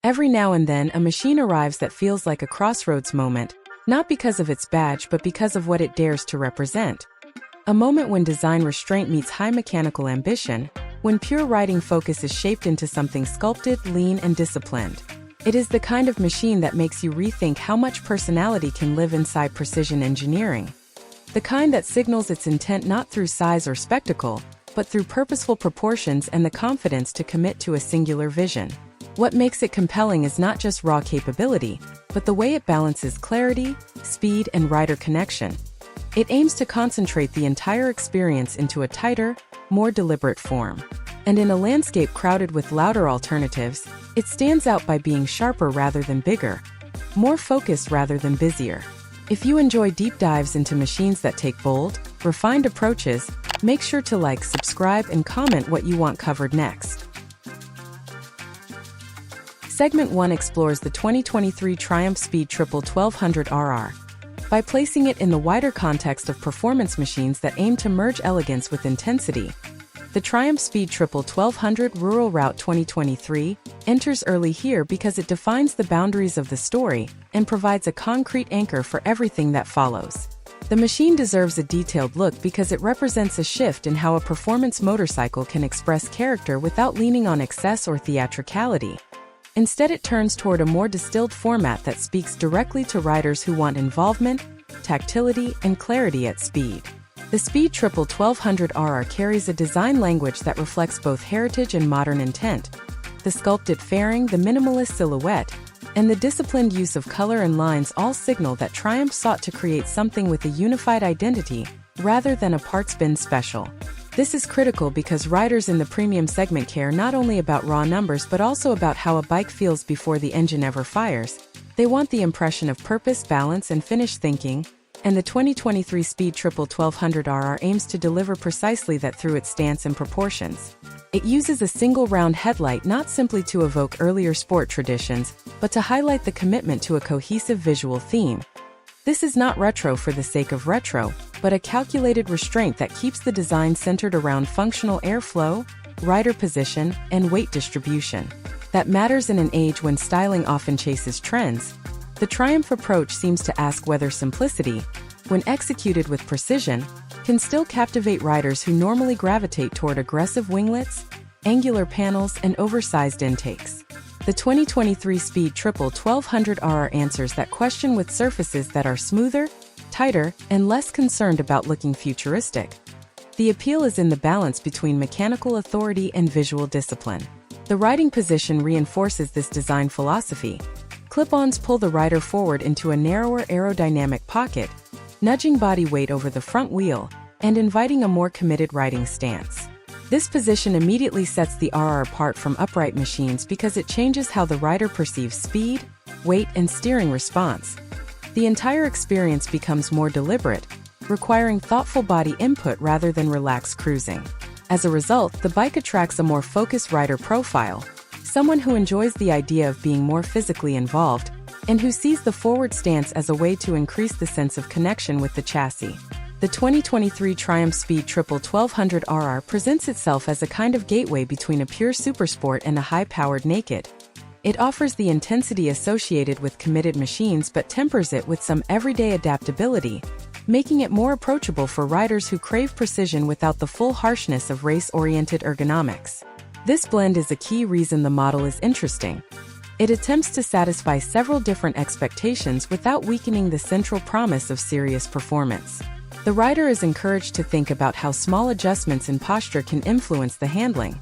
Every now and then, a machine arrives that feels like a crossroads moment, not because of its badge but because of what it dares to represent. A moment when design restraint meets high mechanical ambition, when pure riding focus is shaped into something sculpted, lean, and disciplined. It is the kind of machine that makes you rethink how much personality can live inside precision engineering. The kind that signals its intent not through size or spectacle, but through purposeful proportions and the confidence to commit to a singular vision. What makes it compelling is not just raw capability, but the way it balances clarity, speed, and rider connection. It aims to concentrate the entire experience into a tighter, more deliberate form. And in a landscape crowded with louder alternatives, it stands out by being sharper rather than bigger, more focused rather than busier. If you enjoy deep dives into machines that take bold, refined approaches, make sure to like, subscribe, and comment what you want covered next. Segment 1 explores the 2023 Triumph Speed Triple 1200RR. By placing it in the wider context of performance machines that aim to merge elegance with intensity, the Triumph Speed Triple 1200 Rural Route 2023 enters early here because it defines the boundaries of the story and provides a concrete anchor for everything that follows. The machine deserves a detailed look because it represents a shift in how a performance motorcycle can express character without leaning on excess or theatricality. Instead, it turns toward a more distilled format that speaks directly to riders who want involvement, tactility, and clarity at speed. The Speed Triple 1200RR carries a design language that reflects both heritage and modern intent. The sculpted fairing, the minimalist silhouette, and the disciplined use of color and lines all signal that Triumph sought to create something with a unified identity, rather than a parts bin special. This is critical because riders in the premium segment care not only about raw numbers but also about how a bike feels before the engine ever fires. They want the impression of purpose, balance, and finished thinking, and the 2023 Speed Triple 1200RR aims to deliver precisely that through its stance and proportions. It uses a single round headlight not simply to evoke earlier sport traditions, but to highlight the commitment to a cohesive visual theme. This is not retro for the sake of retro, but a calculated restraint that keeps the design centered around functional airflow, rider position, and weight distribution. That matters in an age when styling often chases trends. The Triumph approach seems to ask whether simplicity, when executed with precision, can still captivate riders who normally gravitate toward aggressive winglets, angular panels, and oversized intakes. The 2023 Speed Triple 1200RR answers that question with surfaces that are smoother, tighter, and less concerned about looking futuristic. The appeal is in the balance between mechanical authority and visual discipline. The riding position reinforces this design philosophy. Clip-ons pull the rider forward into a narrower aerodynamic pocket, nudging body weight over the front wheel and inviting a more committed riding stance. This position immediately sets the RR apart from upright machines because it changes how the rider perceives speed, weight, and steering response. The entire experience becomes more deliberate, requiring thoughtful body input rather than relaxed cruising. As a result, the bike attracts a more focused rider profile, someone who enjoys the idea of being more physically involved and who sees the forward stance as a way to increase the sense of connection with the chassis. The 2023 Triumph Speed Triple 1200RR presents itself as a kind of gateway between a pure supersport and a high-powered naked. It offers the intensity associated with committed machines but tempers it with some everyday adaptability, making it more approachable for riders who crave precision without the full harshness of race-oriented ergonomics. This blend is a key reason the model is interesting. It attempts to satisfy several different expectations without weakening the central promise of serious performance. The rider is encouraged to think about how small adjustments in posture can influence the handling.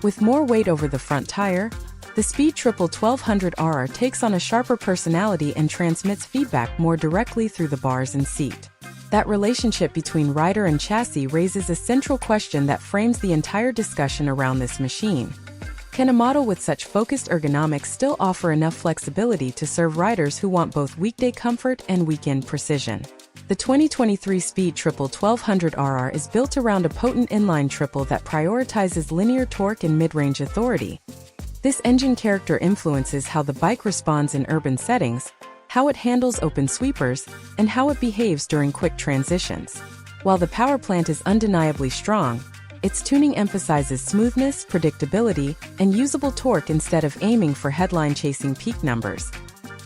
With more weight over the front tire, the Speed Triple 1200RR takes on a sharper personality and transmits feedback more directly through the bars and seat. That relationship between rider and chassis raises a central question that frames the entire discussion around this machine. Can a model with such focused ergonomics still offer enough flexibility to serve riders who want both weekday comfort and weekend precision? The 2023 Speed Triple 1200RR is built around a potent inline triple that prioritizes linear torque and mid-range authority. This engine character influences how the bike responds in urban settings, how it handles open sweepers, and how it behaves during quick transitions. While the power plant is undeniably strong, Its tuning emphasizes smoothness, predictability, and usable torque instead of aiming for headline-chasing peak numbers.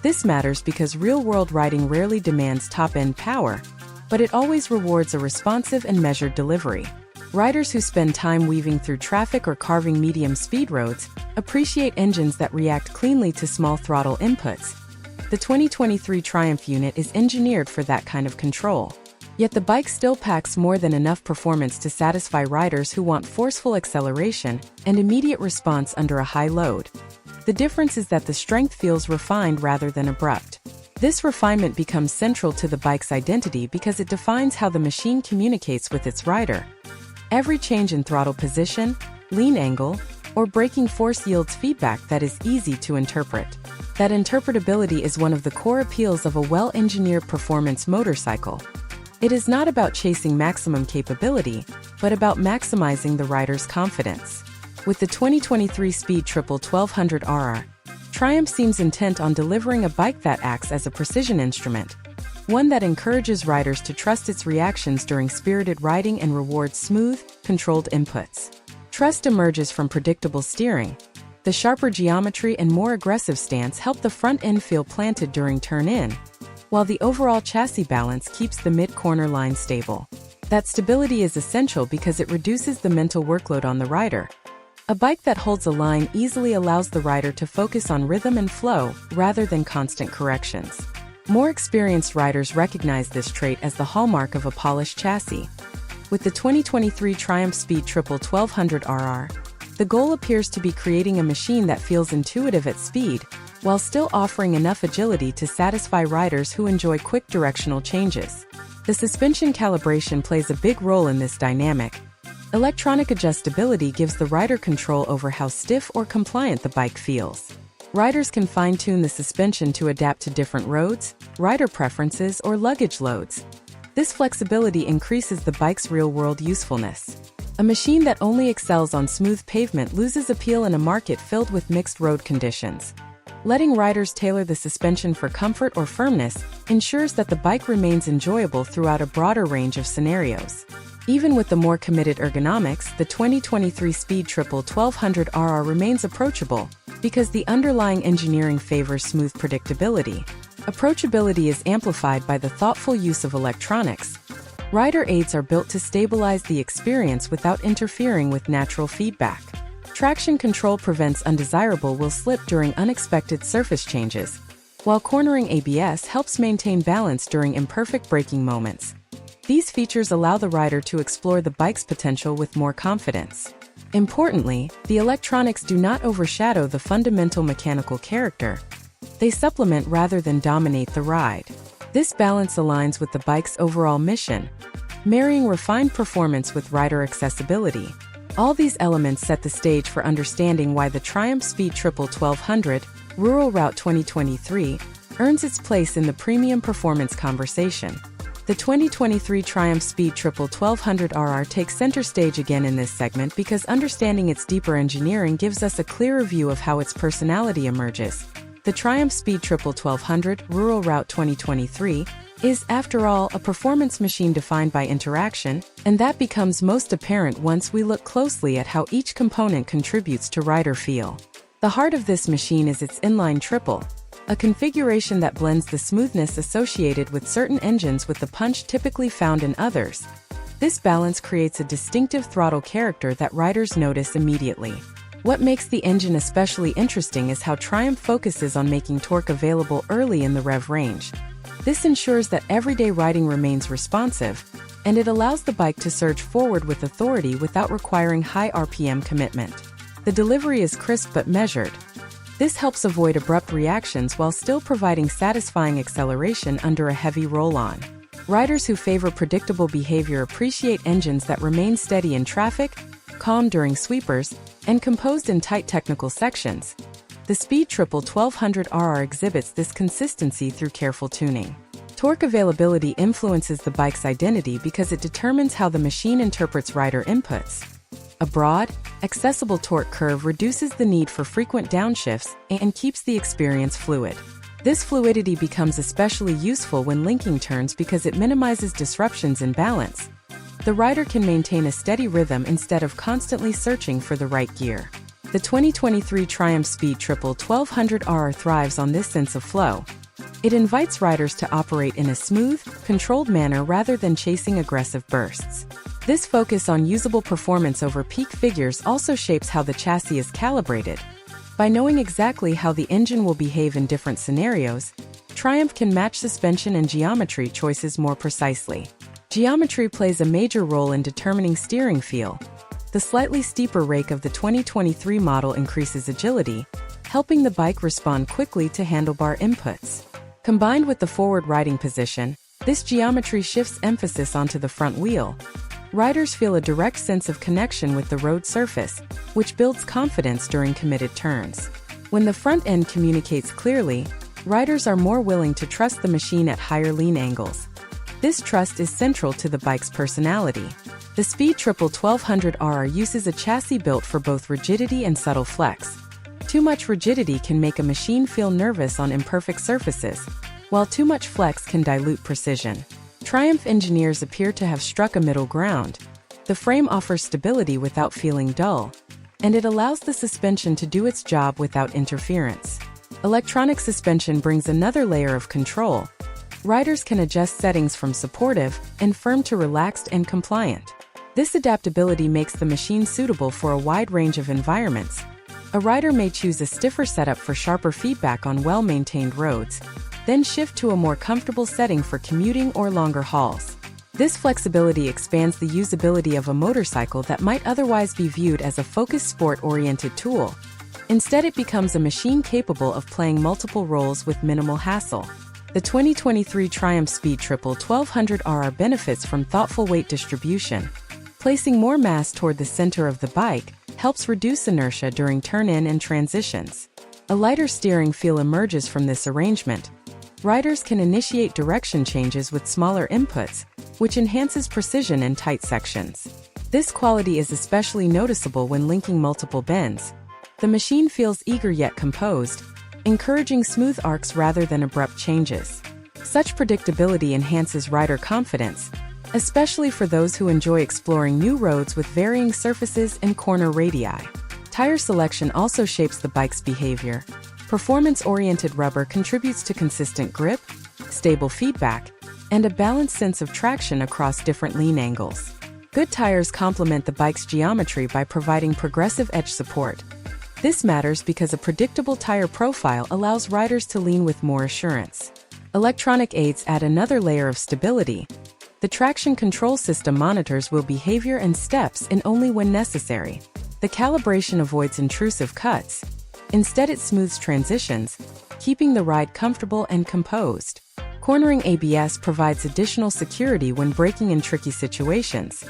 This matters because real-world riding rarely demands top-end power, but it always rewards a responsive and measured delivery. Riders who spend time weaving through traffic or carving medium-speed roads appreciate engines that react cleanly to small throttle inputs. The 2023 Triumph unit is engineered for that kind of control. Yet the bike still packs more than enough performance to satisfy riders who want forceful acceleration and immediate response under a high load. The difference is that the strength feels refined rather than abrupt. This refinement becomes central to the bike's identity because it defines how the machine communicates with its rider. Every change in throttle position, lean angle, or braking force yields feedback that is easy to interpret. That interpretability is one of the core appeals of a well-engineered performance motorcycle. It is not about chasing maximum capability, but about maximizing the rider's confidence. With the 2023 Speed Triple 1200RR, Triumph seems intent on delivering a bike that acts as a precision instrument, one that encourages riders to trust its reactions during spirited riding and rewards smooth, controlled inputs. Trust emerges from predictable steering. The sharper geometry and more aggressive stance help the front end feel planted during turn-in, while the overall chassis balance keeps the mid-corner line stable. That stability is essential because it reduces the mental workload on the rider. A bike that holds a line easily allows the rider to focus on rhythm and flow rather than constant corrections. More experienced riders recognize this trait as the hallmark of a polished chassis. With the 2023 Triumph Speed Triple 1200RR, the goal appears to be creating a machine that feels intuitive at speed, while still offering enough agility to satisfy riders who enjoy quick directional changes. The suspension calibration plays a big role in this dynamic. Electronic adjustability gives the rider control over how stiff or compliant the bike feels. Riders can fine-tune the suspension to adapt to different roads, rider preferences, or luggage loads. This flexibility increases the bike's real-world usefulness. A machine that only excels on smooth pavement loses appeal in a market filled with mixed road conditions. Letting riders tailor the suspension for comfort or firmness ensures that the bike remains enjoyable throughout a broader range of scenarios. Even with the more committed ergonomics, the 2023 Speed Triple 1200RR remains approachable because the underlying engineering favors smooth predictability. Approachability is amplified by the thoughtful use of electronics. Rider aids are built to stabilize the experience without interfering with natural feedback. Traction control prevents undesirable wheel slip during unexpected surface changes, while cornering ABS helps maintain balance during imperfect braking moments. These features allow the rider to explore the bike's potential with more confidence. Importantly, the electronics do not overshadow the fundamental mechanical character. They supplement rather than dominate the ride. This balance aligns with the bike's overall mission, marrying refined performance with rider accessibility. All these elements set the stage for understanding why the Triumph Speed Triple 1200 Rural Route 2023 earns its place in the premium performance conversation. The 2023 Triumph Speed Triple 1200RR takes center stage again in this segment because understanding its deeper engineering gives us a clearer view of how its personality emerges. The Triumph Speed Triple 1200 Rural Route 2023 is, after all, a performance machine defined by interaction, and that becomes most apparent once we look closely at how each component contributes to rider feel. The heart of this machine is its inline triple, a configuration that blends the smoothness associated with certain engines with the punch typically found in others. This balance creates a distinctive throttle character that riders notice immediately. What makes the engine especially interesting is how Triumph focuses on making torque available early in the rev range. This ensures that everyday riding remains responsive, and it allows the bike to surge forward with authority without requiring high RPM commitment. The delivery is crisp but measured. This helps avoid abrupt reactions while still providing satisfying acceleration under a heavy roll-on. Riders who favor predictable behavior appreciate engines that remain steady in traffic, calm during sweepers, and composed in tight technical sections. The Speed Triple 1200RR exhibits this consistency through careful tuning. Torque availability influences the bike's identity because it determines how the machine interprets rider inputs. A broad, accessible torque curve reduces the need for frequent downshifts and keeps the experience fluid. This fluidity becomes especially useful when linking turns because it minimizes disruptions in balance. The rider can maintain a steady rhythm instead of constantly searching for the right gear. The 2023 Triumph Speed Triple 1200RR thrives on this sense of flow. It invites riders to operate in a smooth, controlled manner rather than chasing aggressive bursts. This focus on usable performance over peak figures also shapes how the chassis is calibrated. By knowing exactly how the engine will behave in different scenarios, Triumph can match suspension and geometry choices more precisely. Geometry plays a major role in determining steering feel. The slightly steeper rake of the 2023 model increases agility, helping the bike respond quickly to handlebar inputs. Combined with the forward riding position, this geometry shifts emphasis onto the front wheel. Riders feel a direct sense of connection with the road surface, which builds confidence during committed turns. When the front end communicates clearly, riders are more willing to trust the machine at higher lean angles. This trust is central to the bike's personality. The Speed Triple 1200RR uses a chassis built for both rigidity and subtle flex. Too much rigidity can make a machine feel nervous on imperfect surfaces, while too much flex can dilute precision. Triumph engineers appear to have struck a middle ground. The frame offers stability without feeling dull, and it allows the suspension to do its job without interference. Electronic suspension brings another layer of control. Riders can adjust settings from supportive and firm to relaxed and compliant. This adaptability makes the machine suitable for a wide range of environments. A rider may choose a stiffer setup for sharper feedback on well-maintained roads, then shift to a more comfortable setting for commuting or longer hauls. This flexibility expands the usability of a motorcycle that might otherwise be viewed as a focused sport-oriented tool. Instead, it becomes a machine capable of playing multiple roles with minimal hassle. The 2023 Triumph Speed Triple 1200RR benefits from thoughtful weight distribution. Placing more mass toward the center of the bike helps reduce inertia during turn-in and transitions. A lighter steering feel emerges from this arrangement. Riders can initiate direction changes with smaller inputs, which enhances precision in tight sections. This quality is especially noticeable when linking multiple bends. The machine feels eager yet composed, encouraging smooth arcs rather than abrupt changes. Such predictability enhances rider confidence, especially for those who enjoy exploring new roads with varying surfaces and corner radii. Tire selection also shapes the bike's behavior. Performance-oriented rubber contributes to consistent grip, stable feedback, and a balanced sense of traction across different lean angles. Good tires complement the bike's geometry by providing progressive edge support. This matters because a predictable tire profile allows riders to lean with more assurance. Electronic aids add another layer of stability. The traction control system monitors wheel behavior and steps in only when necessary. The calibration avoids intrusive cuts. Instead, it smooths transitions, keeping the ride comfortable and composed. Cornering ABS provides additional security when braking in tricky situations.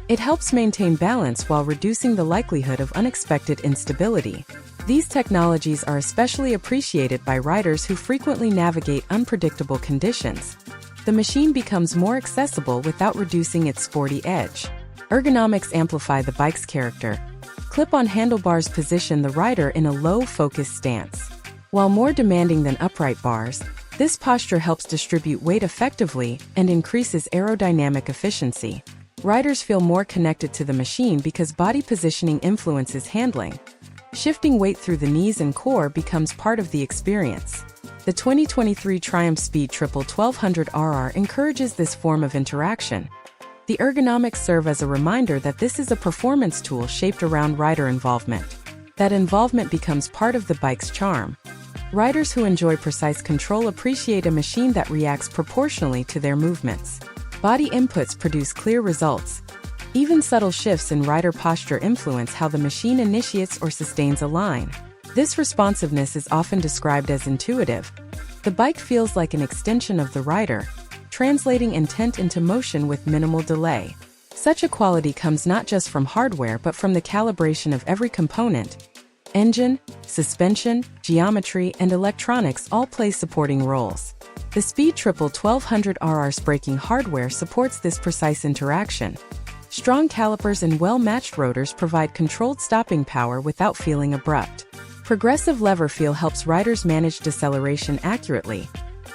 It helps maintain balance while reducing the likelihood of unexpected instability. These technologies are especially appreciated by riders who frequently navigate unpredictable conditions. The machine becomes more accessible without reducing its sporty edge. Ergonomics amplify the bike's character. Clip-on handlebars position the rider in a low-focus stance. While more demanding than upright bars, this posture helps distribute weight effectively and increases aerodynamic efficiency. Riders feel more connected to the machine because body positioning influences handling. Shifting weight through the knees and core becomes part of the experience. The 2023 Triumph Speed Triple 1200RR encourages this form of interaction. The ergonomics serve as a reminder that this is a performance tool shaped around rider involvement. That involvement becomes part of the bike's charm. Riders who enjoy precise control appreciate a machine that reacts proportionally to their movements. Body inputs produce clear results. Even subtle shifts in rider posture influence how the machine initiates or sustains a line. This responsiveness is often described as intuitive. The bike feels like an extension of the rider, translating intent into motion with minimal delay. Such a quality comes not just from hardware but from the calibration of every component. Engine, suspension, geometry, and electronics all play supporting roles. The Speed Triple 1200RR's braking hardware supports this precise interaction. Strong calipers and well-matched rotors provide controlled stopping power without feeling abrupt. Progressive lever feel helps riders manage deceleration accurately.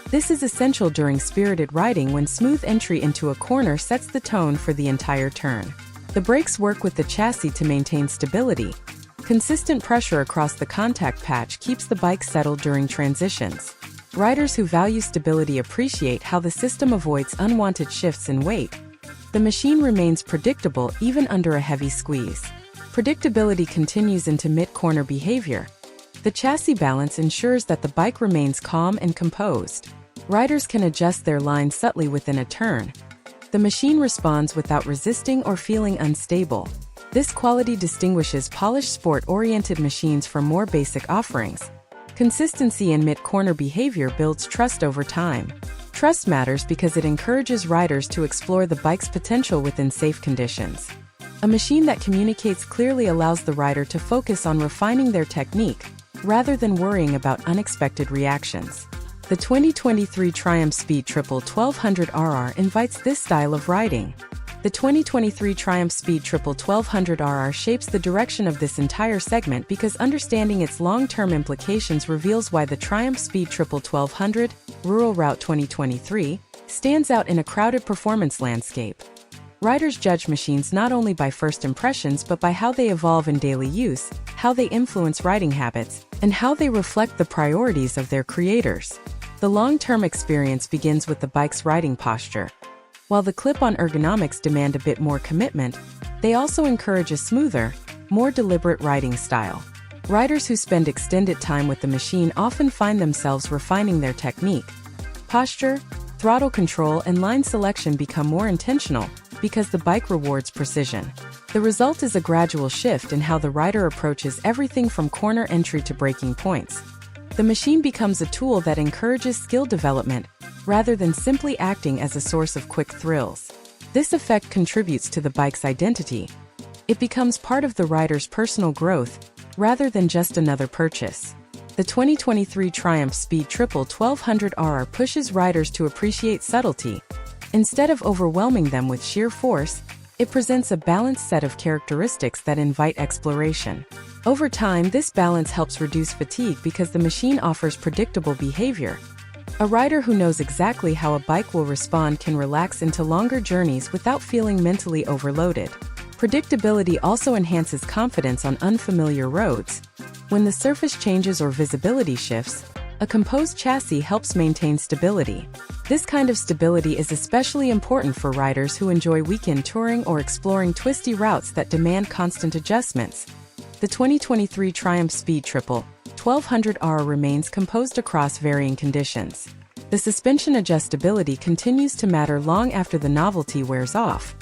This is essential during spirited riding when smooth entry into a corner sets the tone for the entire turn. The brakes work with the chassis to maintain stability. Consistent pressure across the contact patch keeps the bike settled during transitions. Riders who value stability appreciate how the system avoids unwanted shifts in weight. The machine remains predictable even under a heavy squeeze. Predictability continues into mid-corner behavior. The chassis balance ensures that the bike remains calm and composed. Riders can adjust their line subtly within a turn. The machine responds without resisting or feeling unstable. This quality distinguishes polished sport-oriented machines from more basic offerings. Consistency in mid-corner behavior builds trust over time. Trust matters because it encourages riders to explore the bike's potential within safe conditions. A machine that communicates clearly allows the rider to focus on refining their technique, rather than worrying about unexpected reactions. The 2023 Triumph Speed Triple 1200RR invites this style of riding. The 2023 Triumph Speed Triple 1200RR shapes the direction of this entire segment because understanding its long-term implications reveals why the Triumph Speed Triple 1200 Rural Route 2023 stands out in a crowded performance landscape. Riders judge machines not only by first impressions but by how they evolve in daily use, how they influence riding habits, and how they reflect the priorities of their creators. The long-term experience begins with the bike's riding posture. While the clip-on ergonomics demand a bit more commitment, they also encourage a smoother, more deliberate riding style. Riders who spend extended time with the machine often find themselves refining their technique. Posture, throttle control, and line selection become more intentional because the bike rewards precision. The result is a gradual shift in how the rider approaches everything from corner entry to braking points. The machine becomes a tool that encourages skill development, rather than simply acting as a source of quick thrills. This effect contributes to the bike's identity. It becomes part of the rider's personal growth, rather than just another purchase. The 2023 Triumph Speed Triple 1200RR pushes riders to appreciate subtlety. Instead of overwhelming them with sheer force, it presents a balanced set of characteristics that invite exploration. Over time, this balance helps reduce fatigue because the machine offers predictable behavior. A rider who knows exactly how a bike will respond can relax into longer journeys without feeling mentally overloaded. Predictability also enhances confidence on unfamiliar roads. When the surface changes or visibility shifts, a composed chassis helps maintain stability. This kind of stability is especially important for riders who enjoy weekend touring or exploring twisty routes that demand constant adjustments. The 2023 Triumph Speed Triple 1200R remains composed across varying conditions. The suspension adjustability continues to matter long after the novelty wears off.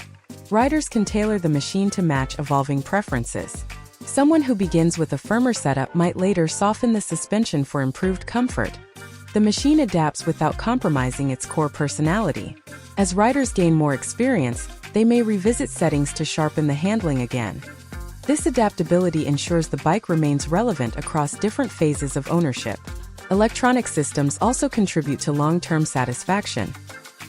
Riders can tailor the machine to match evolving preferences. Someone who begins with a firmer setup might later soften the suspension for improved comfort. The machine adapts without compromising its core personality. As riders gain more experience, they may revisit settings to sharpen the handling again. This adaptability ensures the bike remains relevant across different phases of ownership. Electronic systems also contribute to long-term satisfaction.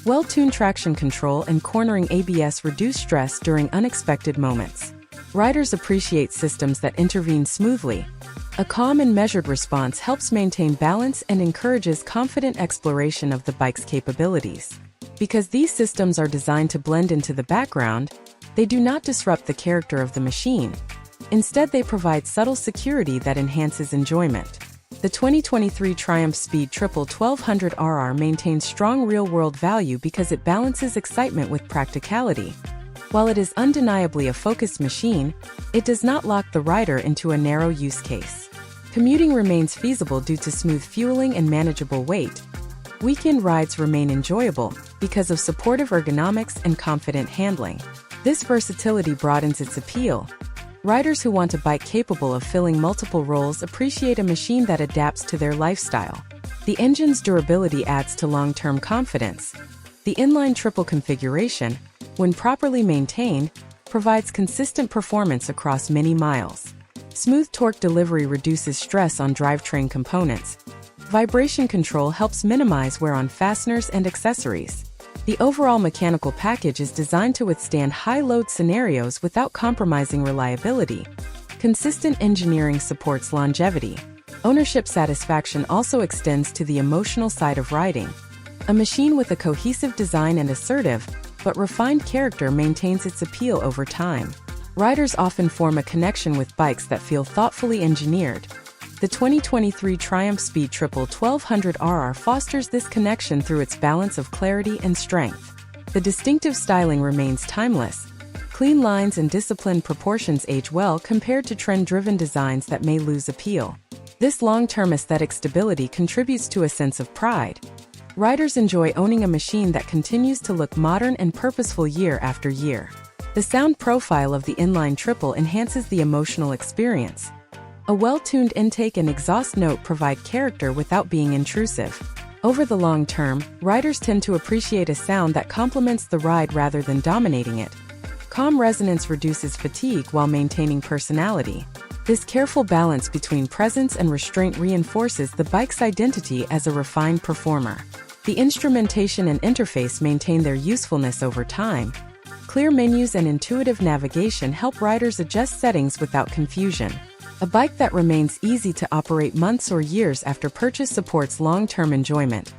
Well-tuned traction control and cornering ABS reduce stress during unexpected moments. Riders appreciate systems that intervene smoothly. A calm and measured response helps maintain balance and encourages confident exploration of the bike's capabilities. Because these systems are designed to blend into the background, they do not disrupt the character of the machine. Instead, they provide subtle security that enhances enjoyment. The 2023 Triumph Speed Triple 1200RR maintains strong real-world value because it balances excitement with practicality. While it is undeniably a focused machine, it does not lock the rider into a narrow use case. Commuting remains feasible due to smooth fueling and manageable weight. Weekend rides remain enjoyable because of supportive ergonomics and confident handling. This versatility broadens its appeal. Riders who want a bike capable of filling multiple roles appreciate a machine that adapts to their lifestyle. The engine's durability adds to long-term confidence. The inline triple configuration, when properly maintained, provides consistent performance across many miles. Smooth torque delivery reduces stress on drivetrain components. Vibration control helps minimize wear on fasteners and accessories. The overall mechanical package is designed to withstand high-load scenarios without compromising reliability. Consistent engineering supports longevity. Ownership satisfaction also extends to the emotional side of riding. A machine with a cohesive design and assertive, but refined character maintains its appeal over time. Riders often form a connection with bikes that feel thoughtfully engineered. The 2023 Triumph Speed Triple 1200RR fosters this connection through its balance of clarity and strength. The distinctive styling remains timeless. Clean lines and disciplined proportions age well compared to trend-driven designs that may lose appeal. This long-term aesthetic stability contributes to a sense of pride. Riders enjoy owning a machine that continues to look modern and purposeful year after year. The sound profile of the inline triple enhances the emotional experience. A well-tuned intake and exhaust note provide character without being intrusive. Over the long term, riders tend to appreciate a sound that complements the ride rather than dominating it. Calm resonance reduces fatigue while maintaining personality. This careful balance between presence and restraint reinforces the bike's identity as a refined performer. The instrumentation and interface maintain their usefulness over time. Clear menus and intuitive navigation help riders adjust settings without confusion. A bike that remains easy to operate months or years after purchase supports long-term enjoyment.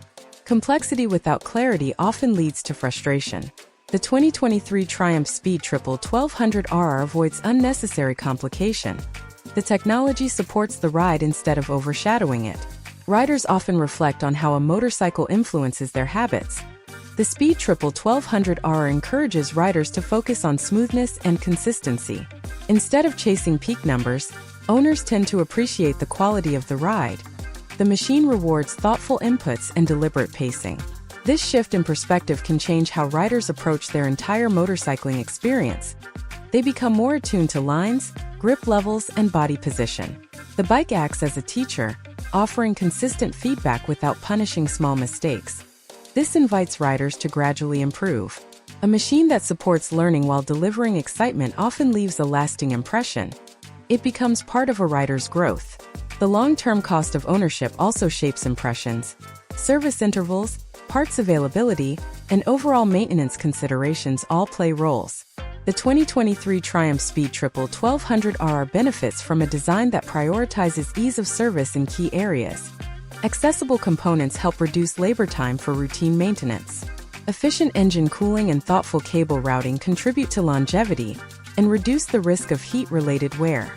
Complexity without clarity often leads to frustration. The 2023 Triumph Speed Triple 1200RR avoids unnecessary complication. The technology supports the ride instead of overshadowing it. Riders often reflect on how a motorcycle influences their habits. The Speed Triple 1200RR encourages riders to focus on smoothness and consistency. Instead of chasing peak numbers, owners tend to appreciate the quality of the ride. The machine rewards thoughtful inputs and deliberate pacing. This shift in perspective can change how riders approach their entire motorcycling experience. They become more attuned to lines, grip levels, and body position. The bike acts as a teacher, offering consistent feedback without punishing small mistakes. This invites riders to gradually improve. A machine that supports learning while delivering excitement often leaves a lasting impression. It becomes part of a rider's growth. The long-term cost of ownership also shapes impressions. Service intervals, parts availability, and overall maintenance considerations all play roles. The 2023 Triumph Speed Triple 1200RR benefits from a design that prioritizes ease of service in key areas. Accessible components help reduce labor time for routine maintenance. Efficient engine cooling and thoughtful cable routing contribute to longevity and reduce the risk of heat-related wear.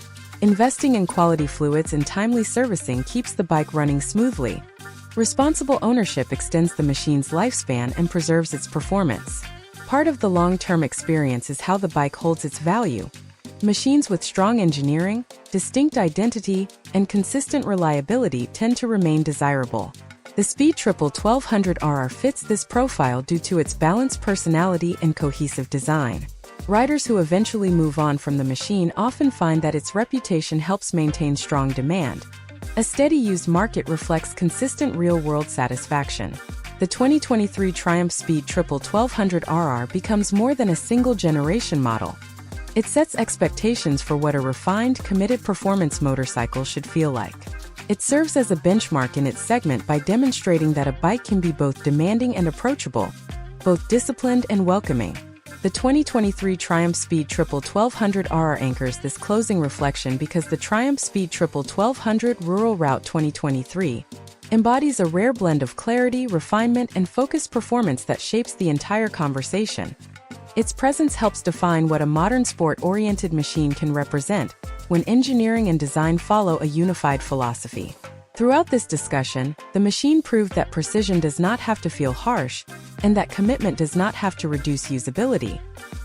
Investing in quality fluids and timely servicing keeps the bike running smoothly. Responsible ownership extends the machine's lifespan and preserves its performance. Part of the long-term experience is how the bike holds its value. Machines with strong engineering, distinct identity, and consistent reliability tend to remain desirable. The Speed Triple 1200RR fits this profile due to its balanced personality and cohesive design. Riders who eventually move on from the machine often find that its reputation helps maintain strong demand. A steady used market reflects consistent real-world satisfaction. The 2023 Triumph Speed Triple 1200RR becomes more than a single-generation model. It sets expectations for what a refined, committed performance motorcycle should feel like. It serves as a benchmark in its segment by demonstrating that a bike can be both demanding and approachable, both disciplined and welcoming. The 2023 Triumph Speed Triple 1200RR anchors this closing reflection because the Triumph Speed Triple 1200 Rural Route 2023 embodies a rare blend of clarity, refinement, and focused performance that shapes the entire conversation. Its presence helps define what a modern sport-oriented machine can represent when engineering and design follow a unified philosophy. Throughout this discussion, the machine proved that precision does not have to feel harsh, and that commitment does not have to reduce usability.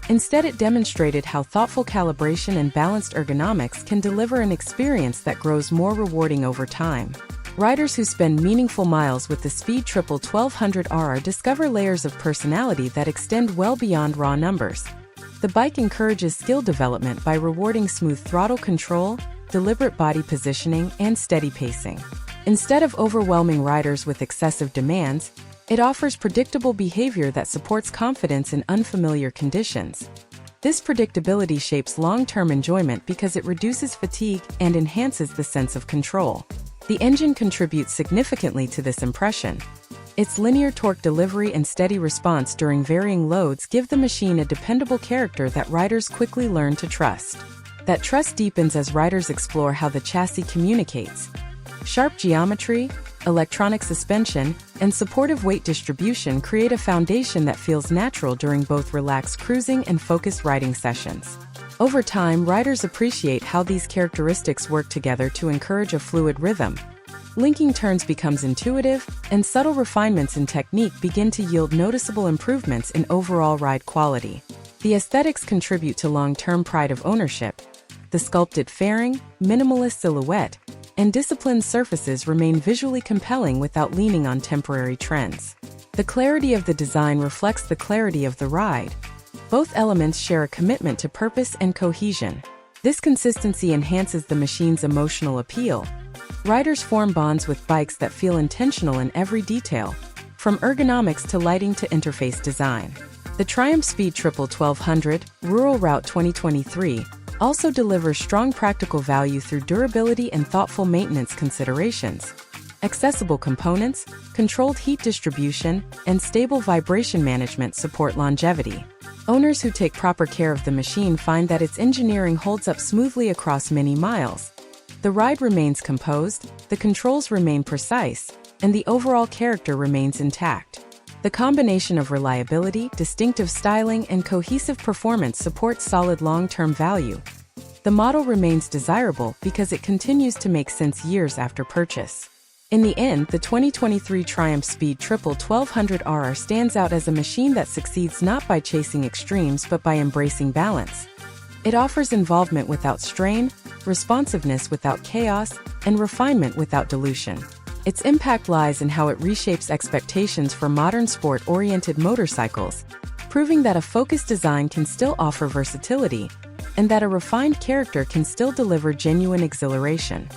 Instead, it demonstrated how thoughtful calibration and balanced ergonomics can deliver an experience that grows more rewarding over time. Riders who spend meaningful miles with the Speed Triple 1200RR discover layers of personality that extend well beyond raw numbers. The bike encourages skill development by rewarding smooth throttle control, deliberate body positioning, and steady pacing. Instead of overwhelming riders with excessive demands, it offers predictable behavior that supports confidence in unfamiliar conditions. This predictability shapes long-term enjoyment because it reduces fatigue and enhances the sense of control. The engine contributes significantly to this impression. Its linear torque delivery and steady response during varying loads give the machine a dependable character that riders quickly learn to trust. That trust deepens as riders explore how the chassis communicates. Sharp geometry, electronic suspension, and supportive weight distribution create a foundation that feels natural during both relaxed cruising and focused riding sessions. Over time, riders appreciate how these characteristics work together to encourage a fluid rhythm. Linking turns becomes intuitive, and subtle refinements in technique begin to yield noticeable improvements in overall ride quality. The aesthetics contribute to long-term pride of ownership. The sculpted fairing, minimalist silhouette, and disciplined surfaces remain visually compelling without leaning on temporary trends. The clarity of the design reflects the clarity of the ride. Both elements share a commitment to purpose and cohesion. This consistency enhances the machine's emotional appeal. Riders form bonds with bikes that feel intentional in every detail, from ergonomics to lighting to interface design. The Triumph Speed Triple 1200 Rural Route 2023 also delivers strong practical value through durability and thoughtful maintenance considerations. Accessible components, controlled heat distribution, and stable vibration management support longevity. Owners who take proper care of the machine find that its engineering holds up smoothly across many miles. The ride remains composed, the controls remain precise, and the overall character remains intact. The combination of reliability, distinctive styling, and cohesive performance supports solid long-term value. The model remains desirable because it continues to make sense years after purchase. In the end, the 2023 Triumph Speed Triple 1200RR stands out as a machine that succeeds not by chasing extremes but by embracing balance. It offers involvement without strain, responsiveness without chaos, and refinement without dilution. Its impact lies in how it reshapes expectations for modern sport-oriented motorcycles, proving that a focused design can still offer versatility, and that a refined character can still deliver genuine exhilaration.